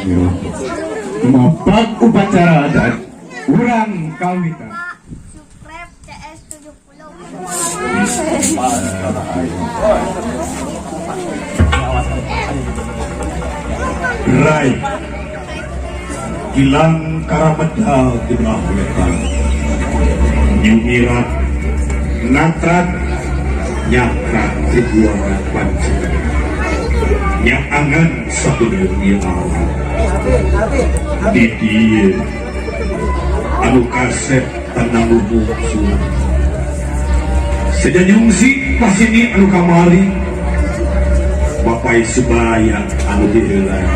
Mapak upacara adat urang kawitan. Suprep CS 70. Rai Gilang Karamedal di belah wetan Nyumirat Natrat Nyakrat Tribuana Panci Nyakangan satu dunia awal Didi anu kaset tanang lubuk surat Sedanyungsi pasini anu kamari Bapai sebaya anu dihelai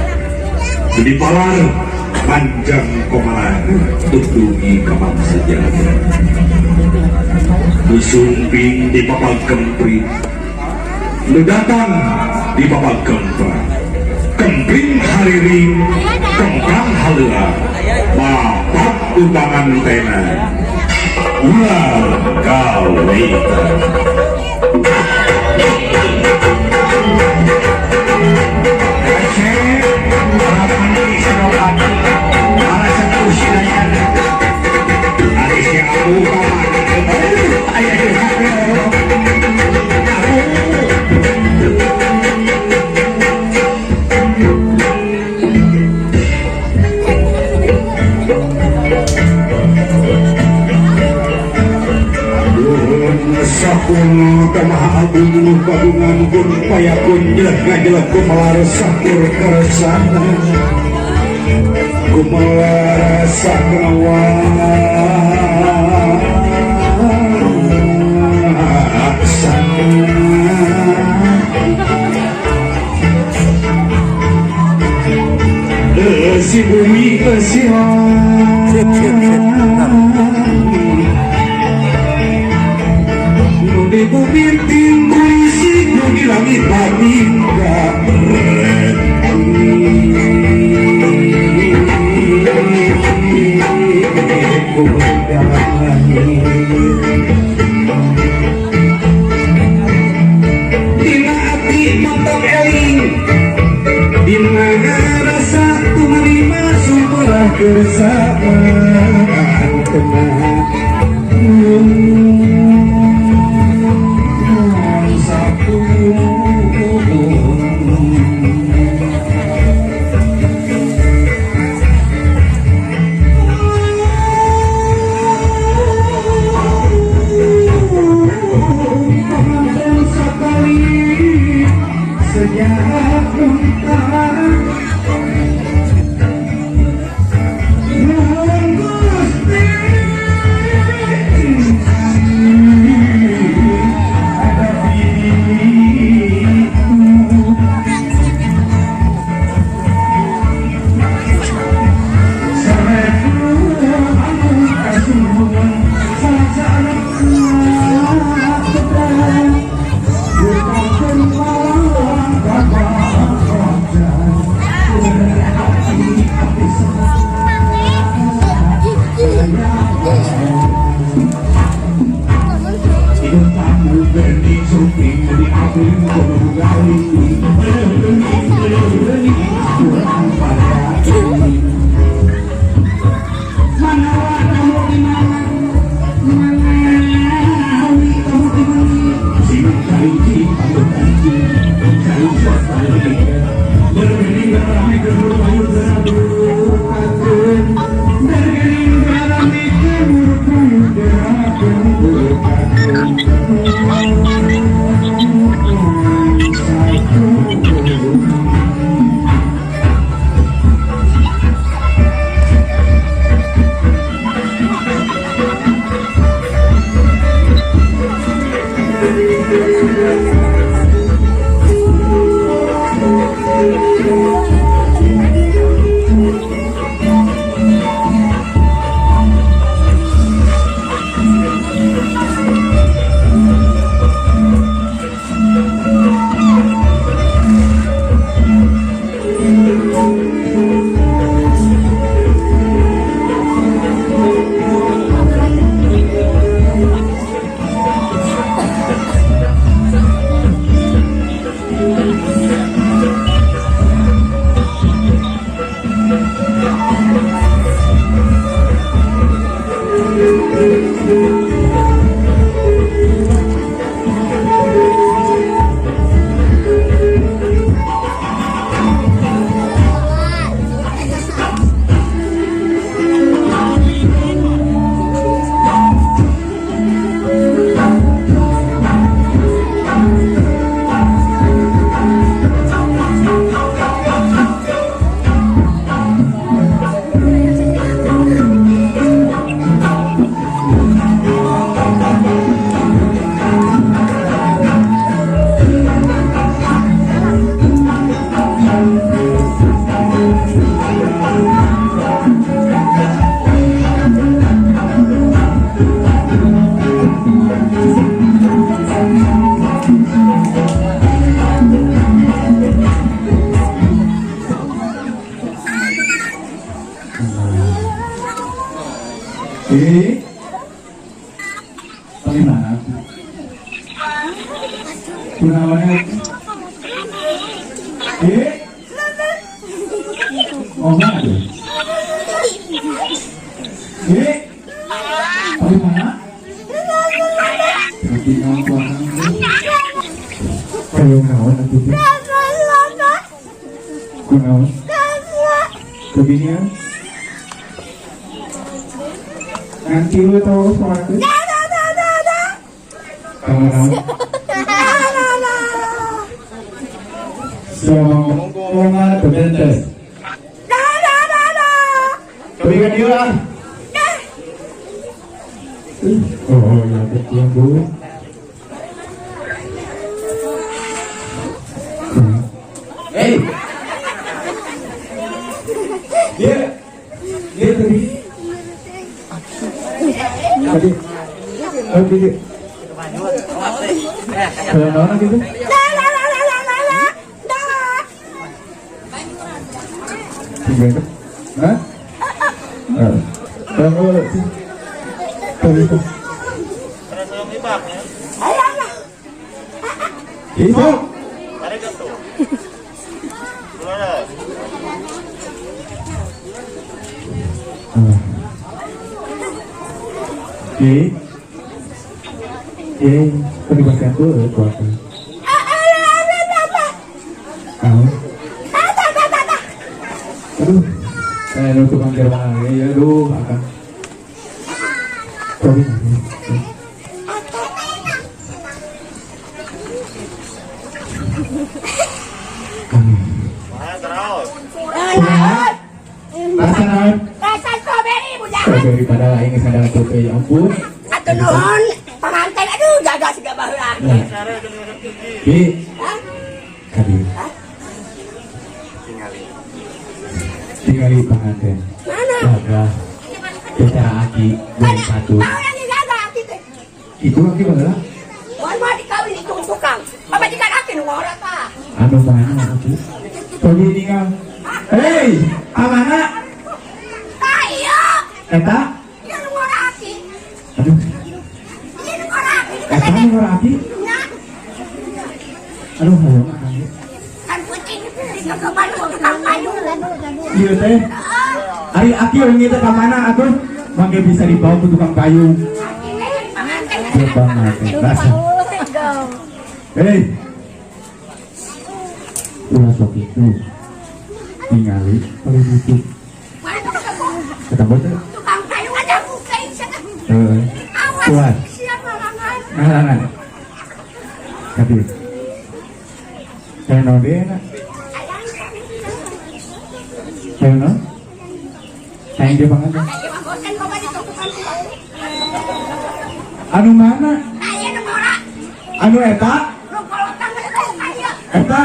Jadi palar panjang komalan Tutungi kamang sejahtera Nusumping di papal kempring Lu datang di papal kempring Kempring hariring Kempang halera Bapak utangan tena Ular gaweita Sapun kamaha agung kagungan pun payakun jelek ngajelek kumelaras sakur keresana kumelaras sakur si bumi di bumi tinggi siku di langit patingga dina hati mantap eling dina rasa tu menerima sumberah keresahan tenang Bagaimana? Gunawannya oh mana tuh? Bagaimana? Berarti kamu pulang kayu naon nanti tuh? Gunawan? Beginian? Nanti lu tahu suatu? Kamu naon? So, mga tudentes. Kebaikan dia lah. Oh, ya betul bu. Hey, dia tadi. Kalau orang gitu. Hah? Kalau sih, kalau itu. Itu. Perlibatkan dulu kuasa. Aduh, saya nutup angker lagi ya, aduh, akan. Sorry. Rasa naon? Rasa strawberry, budak. Strawberry pada lain sadar tuh ya ampun. Atuh nuhun, pamanten aduh jaga siga baheula. Bi. Kadi. Tinggali panganten. Mana? Jaga. Bicara aki dan satu. Tahu yang dijaga aki teh. Itu lagi baheula. Mun mau dikawin itu tukang. Apa jikan aki nu ngora tah? Anu mana aku? Tadi tinggal. Hei, amana? Ayo. Eta? Ieu nu ngora aki. Aduh, Ieu nu ngora aki. eta nu ngoraki? Nah, Aduh, hayo makan. kan kucing itu ke Bandung tukang kayu. Iya teh. Ari aki yang kita ke mana aku? Mangga bisa dibawa ke tukang kayu. Pamanten. Iya banget. Rasa. Hei. Ulah sok itu. Tinggali paling itu. Ketemu tuh. Tukang kayu ada buka sana. Awas. Kuat. Siapa larangan? Ngalangan. Tapi. Kayak node enak. Kayak no? Kayak dia banget. Anu mana? Anu eta? Eta?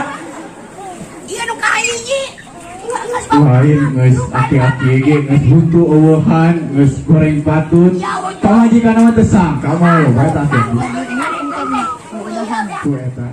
Lain geus aki-aki ge geus buntu eueuhan geus goreng patut. Pamajikan nama teu sangka mah lo bae tah. Ku eta.